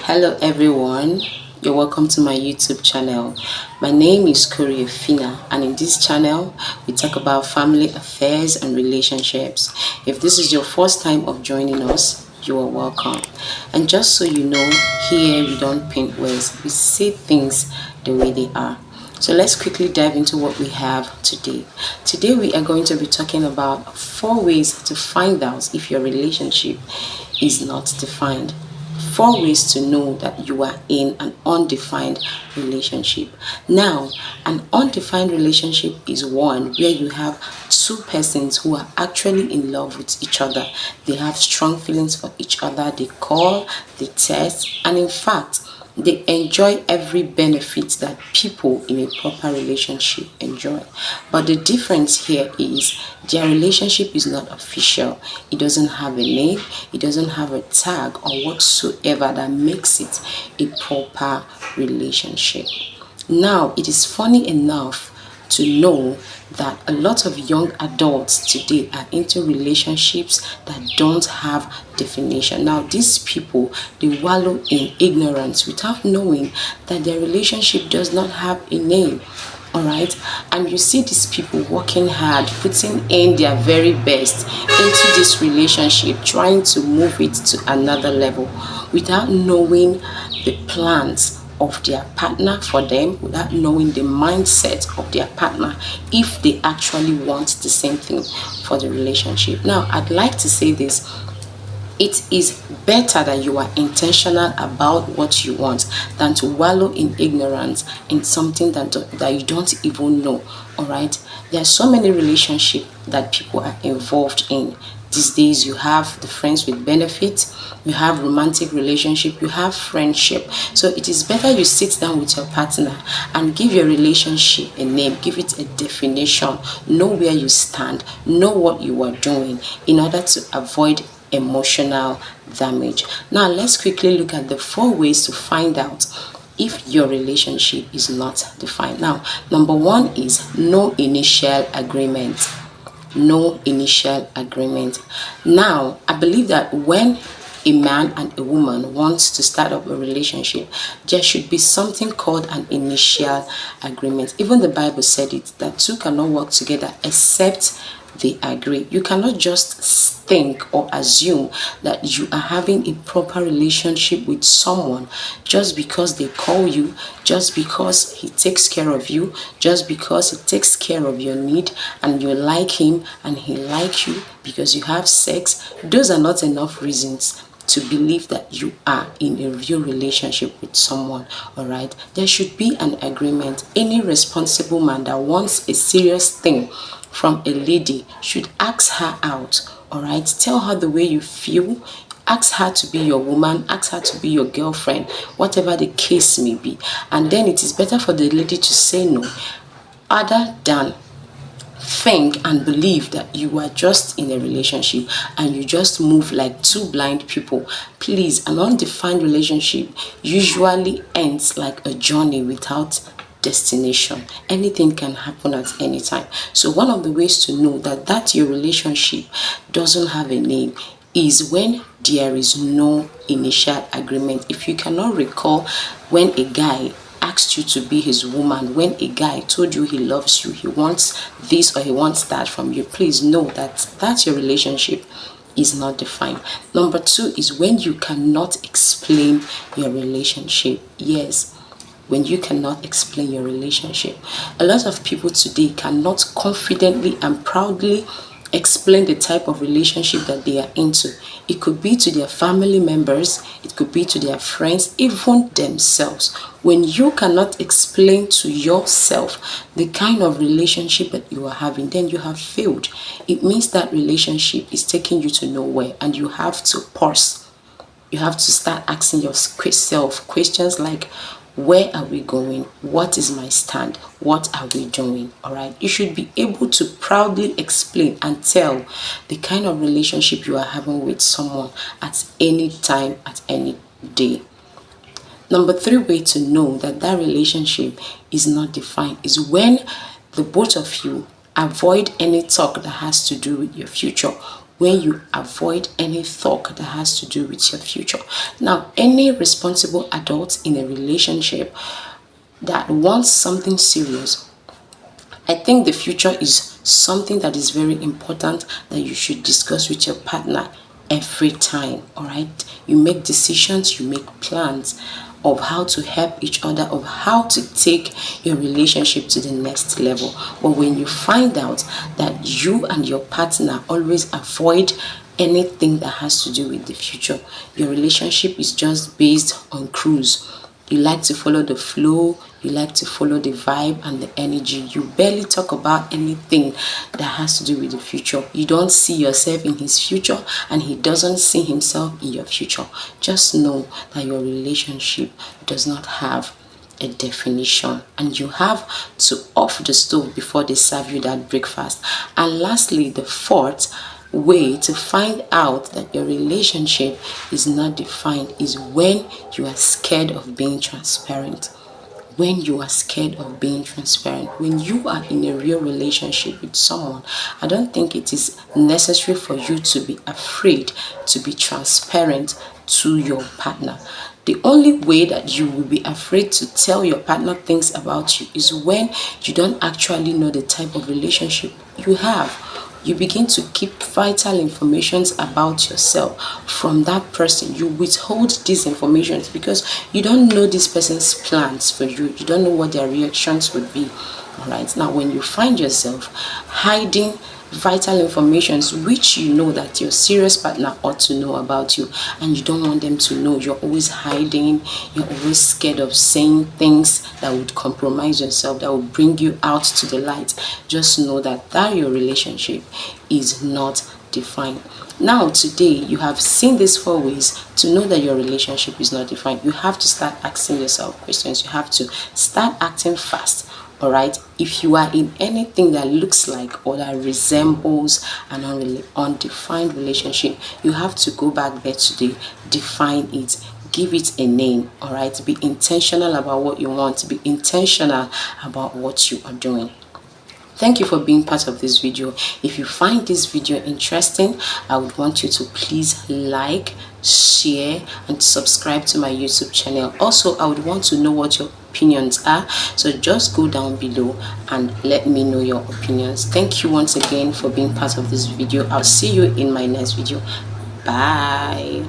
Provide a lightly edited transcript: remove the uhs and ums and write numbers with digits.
Hello everyone, you're welcome to my YouTube channel. My name is Koriephina, and in this channel we talk about family affairs and relationships. If this is your first time of joining us, you are welcome. And just so you know, here we don't paint words, we say things the way they are. So let's quickly dive into what we have today. Today we are going to be talking about 4 ways to find out if your relationship is not defined. 4 ways to know that you are in an undefined relationship. Now, an undefined relationship is one where you have two persons who are actually in love with each other. They have strong feelings for each other. They call, they text, and in fact, they enjoy every benefit that people in a proper relationship enjoy. But the difference here is their relationship is not official. It doesn't have a name, it doesn't have a tag or whatsoever that makes it a proper relationship. Now, it is funny enough to know that a lot of young adults today are into relationships that don't have definition. Now, these people, they wallow in ignorance without knowing that their relationship does not have a name. All right, and you see these people working hard, putting in their very best into this relationship, trying to move it to another level without knowing the plans of their partner for them, without knowing the mindset of their partner, if they actually want the same thing for the relationship. Now, I'd like to say this: it is better that you are intentional about what you want than to wallow in ignorance in something that you don't even know. All right, there are so many relationships that people are involved in these days. You have the friends with benefits, you have romantic relationship, you have friendship. So it is better you sit down with your partner and give your relationship a name, give it a definition, know where you stand, know what you are doing in order to avoid emotional damage. Now let's quickly look at the 4 ways to find out if your relationship is not defined. Now, number 1 is no initial agreement. No initial agreement. Now, I believe that when a man and a woman wants to start up a relationship, there should be something called an initial agreement. Even the Bible said it, that two cannot work together except they agree. You cannot just think or assume that you are having a proper relationship with someone just because they call you, just because he takes care of you, just because he takes care of your need and you like him and he likes you because you have sex. Those are not enough reasons to believe that you are in a real relationship with someone. All right, there should be an agreement. Any responsible man that wants a serious thing from a lady should ask her out. All right, tell her the way you feel, ask her to be your woman, ask her to be your girlfriend, whatever the case may be. And then it is better for the lady to say no other than think and believe that you are just in a relationship and you just move like two blind people. Please, an undefined relationship usually ends like a journey without destination. Anything can happen at any time. So one of the ways to know that your relationship doesn't have a name is when there is no initial agreement. If you cannot recall when a guy asked you to be his woman, when a guy told you he loves you, he wants this or he wants that from you, please know that your relationship is not defined. Number 2 is when you cannot explain your relationship. Yes, when you cannot explain your relationship. A lot of people today cannot confidently and proudly explain the type of relationship that they are into. It could be to their family members, it could be to their friends, even themselves. When you cannot explain to yourself the kind of relationship that you are having, then you have failed. It means that relationship is taking you to nowhere and you have to pause. You have to start asking yourself questions like, where are we going? What is my stand? What are we doing? All right. You should be able to proudly explain and tell the kind of relationship you are having with someone at any time, at any day. Number 3 way to know that relationship is not defined is when the both of you avoid any talk that has to do with your future. when you avoid any talk that has to do with your future. Now, any responsible adult in a relationship that wants something serious, I think the future is something that is very important that you should discuss with your partner every time. All right, you make decisions, you make plans of how to help each other, of how to take your relationship to the next level. But when you find out that you and your partner always avoid anything that has to do with the future, your relationship is just based on cruise. You like to follow the flow, you like to follow the vibe and the energy. You barely talk about anything that has to do with the future. You don't see yourself in his future and he doesn't see himself in your future. Just know that your relationship does not have a definition, and you have to off the stove before they serve you that breakfast. And lastly, the fourth way to find out that your relationship is not defined is when you are scared of being transparent. When you are scared of being transparent, when you are in a real relationship with someone, I don't think it is necessary for you to be afraid to be transparent to your partner. The only way that you will be afraid to tell your partner things about you is when you don't actually know the type of relationship you have. You begin to keep vital informations about yourself from that person. You withhold these informations because you don't know this person's plans for you. You don't know what their reactions would be. All right. Now, when you find yourself hiding vital informations which you know that your serious partner ought to know about you and you don't want them to know, you're always hiding, you're always scared of saying things that would compromise yourself, that would bring you out to the light, just know that your relationship is not defined. Now, today, you have seen these 4 ways to know that your relationship is not defined. You have to start asking yourself questions. You have to start acting fast. All right, if you are in anything that looks like or that resembles an undefined relationship, you have to go back there today, define it, give it a name. All right, be intentional about what you want, be intentional about what you are doing. Thank you for being part of this video. If you find this video interesting, I would want you to please like, share, and subscribe to my YouTube channel. Also, I would want to know what your opinions are, so just go down below and let me know your opinions. Thank you once again for being part of this video. I'll see you in my next video. Bye.